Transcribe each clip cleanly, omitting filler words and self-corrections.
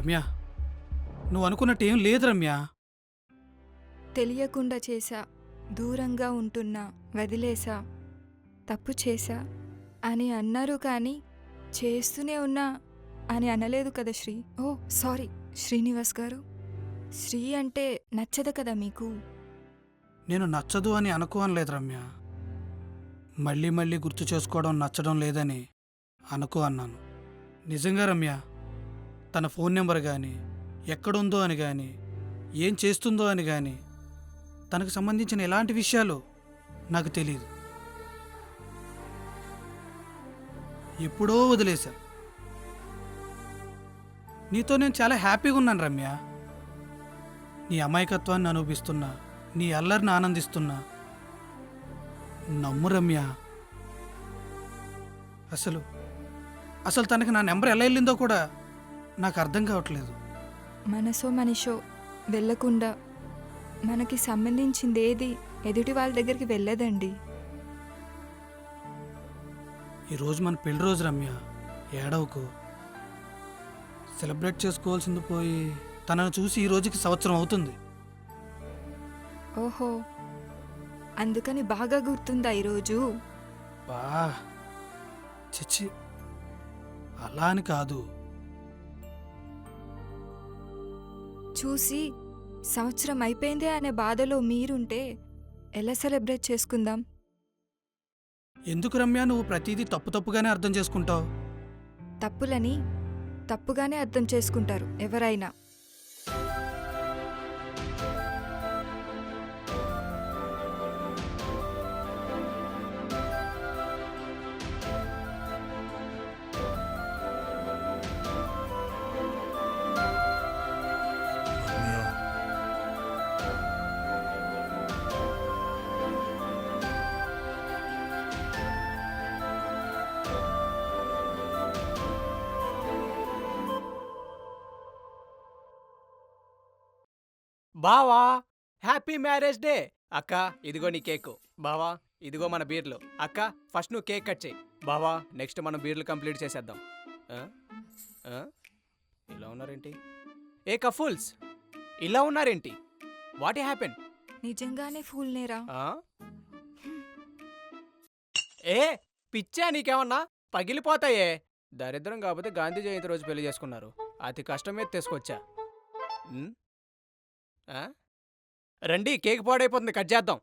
రమ్య, నువ్వు అనుకున్నట్టు ఏం లేదు రమ్య. తెలియకుండా చేశా, దూరంగా ఉంటున్నా, వదిలేసా, తప్పు చేశా అని అన్నారు కానీ చేస్తూనే ఉన్నా అని అనలేదు కదా శ్రీ. ఓ సారీ శ్రీనివాస్ గారు. శ్రీ అంటే నచ్చదు కదా మీకు? నేను నచ్చదు అని అనుకోనలేదు రమ్య. మళ్ళీ మళ్ళీ గుర్తు చేసుకోవడం నచ్చడం లేదని అనుకో అన్నాను. నిజంగా రమ్య, తన ఫోన్ నెంబర్ కానీ, ఎక్కడుందో అని కానీ, ఏం చేస్తుందో అని కానీ, తనకు సంబంధించిన ఎలాంటి విషయాలు నాకు తెలియదు. ఎప్పుడో వదిలేశా. నీతో నేను చాలా హ్యాపీగా ఉన్నాను రమ్య. నీ అమాయకత్వాన్ని అనుభవిస్తున్నా, నీ అల్లరిని ఆనందిస్తున్నా. నమ్ము రమ్య. అసలు తనకి నా నెంబర్ ఎలా వెళ్ళిందో కూడా నాకు అర్థం కావట్లేదు. మనసో మనిషో వెళ్ళకుండా మనకి సంబంధించింది ఏది ఎదుటి వాళ్ళ దగ్గరికి వెళ్ళదండి. ఈరోజు మన పెళ్లి రోజు రమ్య, ఏడవకు. సెలబ్రేట్ చేసుకోవాల్సింది పోయి తనను చూసి ఈ రోజుకి సంవత్సరం అవుతుంది. ఓహో, అందుకని బాగా గుర్తుందా ఈరోజు? బా చిచ్చి, అలా అని కాదు. చూసి సంవత్సరం అయిపోయిందే అనే బాధలో మీరుంటే ఎలా సెలబ్రేట్ చేసుకుందాం? ఎందుకు రమ్య నువ్వు ప్రతిదీ తప్పుగానే అర్థం చేసుకుంటావు? తప్పులని తప్పుగానే అర్థం చేసుకుంటారు ఎవరైనా. బావా, హ్యాపీ మ్యారేజ్ డే. అక్క, ఇదిగో నీ కేకు. బావా, ఇదిగో మన బీర్లు. అక్క, ఫస్ట్ నువ్వు కేక్ కట్ చేయి. బావా, నెక్స్ట్ మనం బీర్లు కంప్లీట్ చేసేద్దాం. ఇలా ఉన్నారేంటి? ఏ కఫుల్స్, ఇలా ఉన్నారేంటి? What happen? నిజంగానే ఫూల్ నేరా? ఏ పిచ్చా నీకేమన్నా? పగిలిపోతాయే. దరిద్రం కాకపోతే గాంధీ జయంతి రోజు పెళ్లి చేసుకున్నారు. అతి కష్టం మీద తీసుకొచ్చా. రండి, కేక్ పాడైపోతుంది, కట్ చేద్దాం.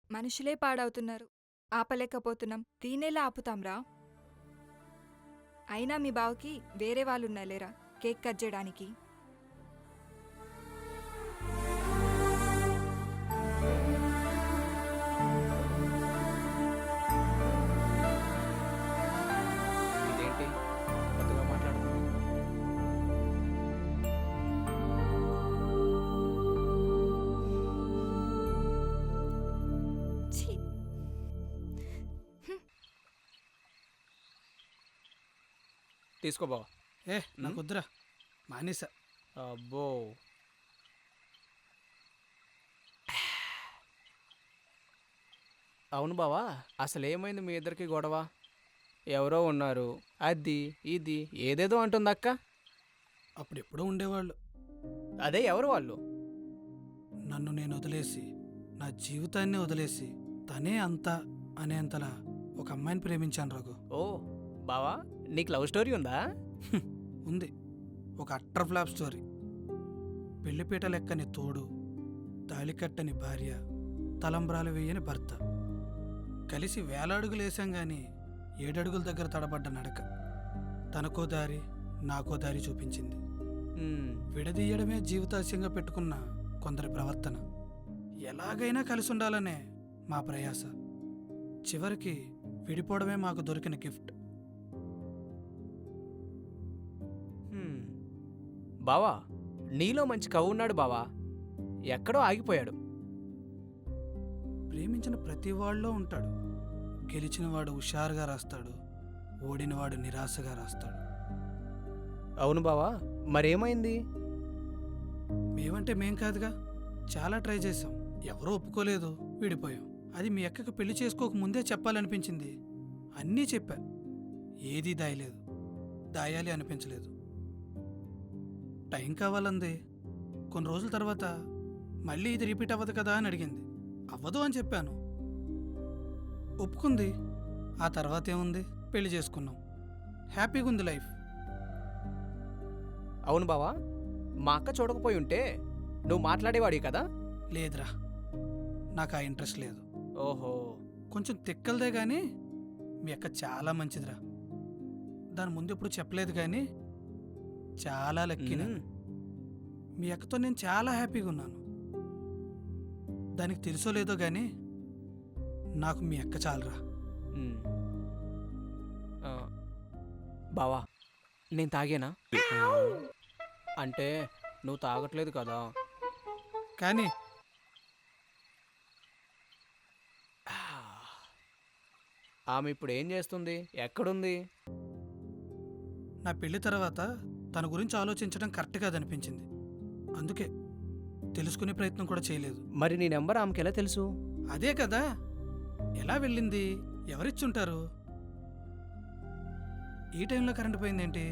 మనుషులే పాడవుతున్నారు, ఆపలేకపోతున్నాం, దీనేలా ఆపుతాంరా? అయినా మీ బావకి వేరే వాళ్ళున్నాలేరా కేక్ కట్ చేయడానికి? ఇదేంటి కొత్తగా మాట్లాడుతున్నావు? ఛీ! తీసుకో బావా. నాకు వద్దురా, మానేసా. అబ్బో, అవును బావా, అసలేమైంది మీ ఇద్దరికి గొడవ? ఎవరో ఉన్నారు, అది ఇది ఏదేదో అంటుంది అక్క. అప్పుడెప్పుడో ఉండేవాళ్ళు. అదే, ఎవరు వాళ్ళు? నన్ను నేను వదిలేసి, నా జీవితాన్ని వదిలేసి, తనే అంతా అనేంతలా ఒక అమ్మాయిని ప్రేమించాను రఘు. ఓ బావా, నీకు లవ్ స్టోరీ ఉందా? ఉంది, ఒక అట్టర్ ఫ్లాప్ స్టోరీ. పెళ్లిపీట లెక్కని తోడు, తాళికట్టని భార్య, తలంబ్రాలు వేయని భర్త. కలిసి వేలాడుగులేసాం గాని 7 అడుగుల దగ్గర తడబడ్డ నడక. తనకో దారి, నాకో దారి చూపించింది. విడదీయడమే జీవితాశయంగా పెట్టుకున్న కొందరి ప్రవర్తన. ఎలాగైనా కలిసి ఉండాలనే మా ప్రయాస. చివరికి విడిపోవడమే మాకు దొరికిన గిఫ్ట్. బావా, నీలో మంచి కవి ఉన్నాడు బావా, ఎక్కడో ఆగిపోయాడు. ప్రేమించిన ప్రతి వాళ్ళలో ఉంటాడు. గెలిచినవాడు హుషారుగా రాస్తాడు, ఓడినవాడు నిరాశగా రాస్తాడు. అవును బావా, మరేమైంది? మేమంటే మేం కాదుగా, చాలా ట్రై చేసాం, ఎవరూ ఒప్పుకోలేదు, విడిపోయాం. అది మీ అక్కకు పెళ్లి చేసుకోక ముందే చెప్పాలనిపించింది. అన్నీ చెప్పా, ఏదీ దాయలేదు. దాయాలి అనిపించలేదు. టైం కావాలంది. కొన్ని రోజుల తర్వాత మళ్ళీ ఇది రిపీట్ అవ్వదు కదా అని అడిగింది. అవ్వదు అని చెప్పాను. ఒప్పుకుంది. ఆ తర్వాత ఏముంది, పెళ్లి చేసుకున్నాం. హ్యాపీగా ఉంది లైఫ్. అవును బావా, మా అక్క చూడకపోయి ఉంటే నువ్వు మాట్లాడేవాడి కదా. లేదురా, నాకు ఆ ఇంట్రెస్ట్ లేదు. ఓహో, కొంచెం తిక్కలదే కానీ మీ అక్క చాలా మంచిదిరా. దాని ముందు ఎప్పుడు చెప్పలేదు కానీ చాలా లక్కీనా. మీ అక్కతో నేను చాలా హ్యాపీగా ఉన్నాను. దానికి తెలుసో లేదో కానీ నాకు మీ అక్క చాలరా. బావా, నేను తాగేనా? అంటే నువ్వు తాగట్లేదు కదా. కానీ ఆమె ఇప్పుడు ఏం చేస్తుంది, ఎక్కడుంది? నా పెళ్లి తర్వాత తన గురించి ఆలోచించడం కరెక్ట్ కాదనిపించింది. అందుకే తెలుసుకునే ప్రయత్నం కూడా చేయలేదు. మరి నీ నెంబర్ ఆమెకి ఎలా తెలుసు? అదే కదా, ఎలా వెళ్ళింది, ఎవరిచ్చుంటారు? ఈ టైంలో కరెంటు పోయిందేంటి?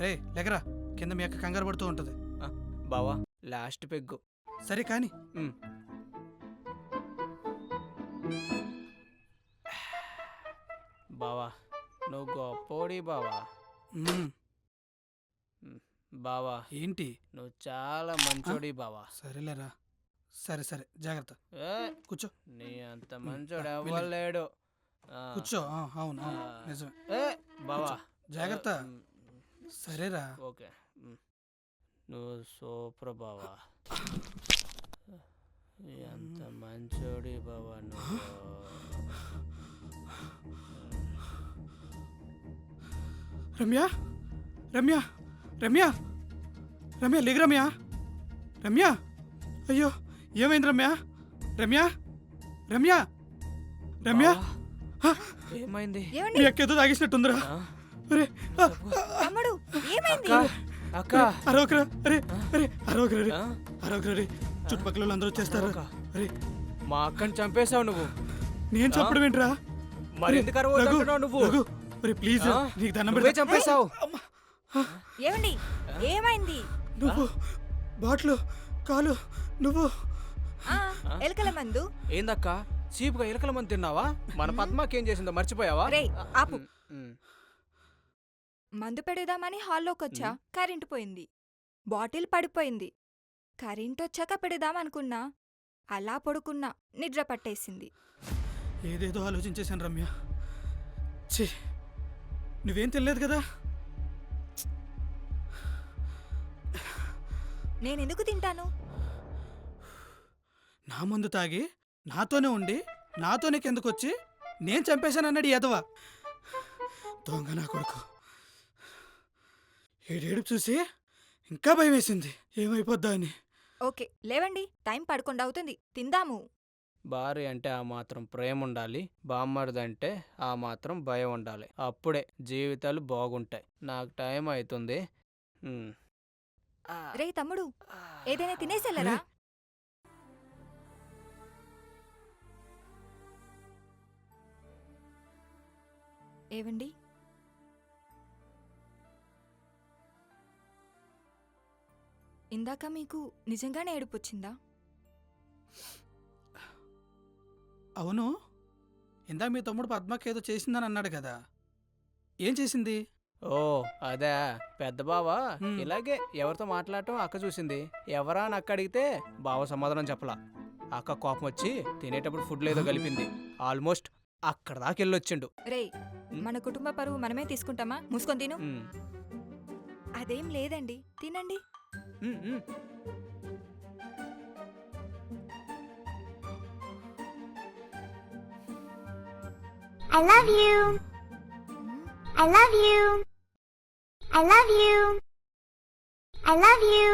రే లెగరా, కింద మీ అక్క కంగారు పడుతూ ఉంటుంది. బావా, లాస్ట్ పెగ్గు. సరే కానీ బావా, నువ్వు గొప్పోడి బావా. మ్మ్. బావా, ఏంటి? నువ్వు చాలా మంచోడి బావా. సరేలేరా. సరే సరే, జాగ్రత్త. ఏ, కూర్చో. నీ అంత మంచోడు ఎవ్వలేడు. కూర్చో. అవును అవును, నిజమే. ఏ బావా, జాగ్రత్త. సరేరా. ఓకే, నువ్వు సూపర్ బావా. ఎంత మంచోడి బావా నువ్వు. రమ్య రమ్య రమ్య రమ్య లేగు రమ్య. రమ్య, అయ్యో ఏమైంది రమ్య? రమ్య రమ్య రమ్య, బావా, ఏమైంది? మీ అక్క ఏదో తాగేసినట్టుందిరా. అరే తమ్ముడు ఏమైంది? అక్క, అరవకరా. అరే అరే అరవకరా రే. ఆ? అరవకరా రే. చుట్టుపక్కల వాళ్ళు అందరూ వచ్చేస్తారు. అరే మా అక్కని చంపేశావు నువ్వు. నేను చెప్పడం ఏంట్రా? మరి ఎందుకు అరవద్దంటున్నావు నువ్వు? రఘు, అరే ప్లీజ్ రా, నీకు దండం నువ్వే పెడతా. చంపేశావు. ఏమండి ఏమైంది? నువ్వు బాట్లు కాలు నువ్వు. ఆ, ఎలకల మందు. ఏందక్క, చీపుగా ఎలకల మంది తిన్నావా? మన పద్మాకేం చేసిందో మర్చిపోయావా? రేయ్ ఆపు. ఉమ్. మందు పెడదామని హాల్లోకొచ్చా, కరెంటు పోయింది. బాటిల్ పడిపోయింది. కరెంట్ వచ్చాక పెడదామనుకున్నా, అలా పడుకున్నా, నిద్ర పట్టేసింది. ఏదేదో ఆలోచించేశాను రమ్య. ఛీ, నువ్వేం తెలియదు కదా. నేనెందుకు తింటాను? నా ముందు తాగి నాతోనే ఉండి నాతోనే కిందకొచ్చి నేను చంపేశానన్నాడు ఎదవా దొంగ నా కొడుకు. ఏడేడుపు చూసి ఇంకా భయం వేసింది, ఏమైపోద్దా అని. ఓకే లేవండి, టైం 11 అవుతుంది, తిందాము. భార్య అంటే ఆ మాత్రం ప్రేమ ఉండాలి, బామ్మర్దంటే ఆ మాత్రం భయం ఉండాలి. అప్పుడే జీవితాలు బాగుంటాయి. నాకు టైం అవుతుంది. రే తమ్ముడు, ఏదైనా తినేసేలరా? ఏవండి, ఇందాక మీకు నిజంగానే ఏడుపొచ్చిందా? అవును, ఇందా మీ తమ్ముడు పద్మకి ఏదో చేసిందని అన్నాడు కదా, ఏం చేసింది? ఓ అదే, పెద్ద బావ ఇలాగే ఎవరితో మాట్లాడటం అక్క చూసింది. ఎవరా అని అక్క అడిగితే బావ సమాధానం చెప్పలా. అక్క కోపం వచ్చి తినేటప్పుడు ఫుడ్ లేదో కలిపింది. ఆల్మోస్ట్ అక్కడ దాకా వెళ్ళొచ్చిండు. రే, మన కుటుంబ పరువు మనమే తీసుకుంటామా? మూసుకొని తిను. అదేం లేదండి, తినండి. I love you. I love you. I love you. I love you.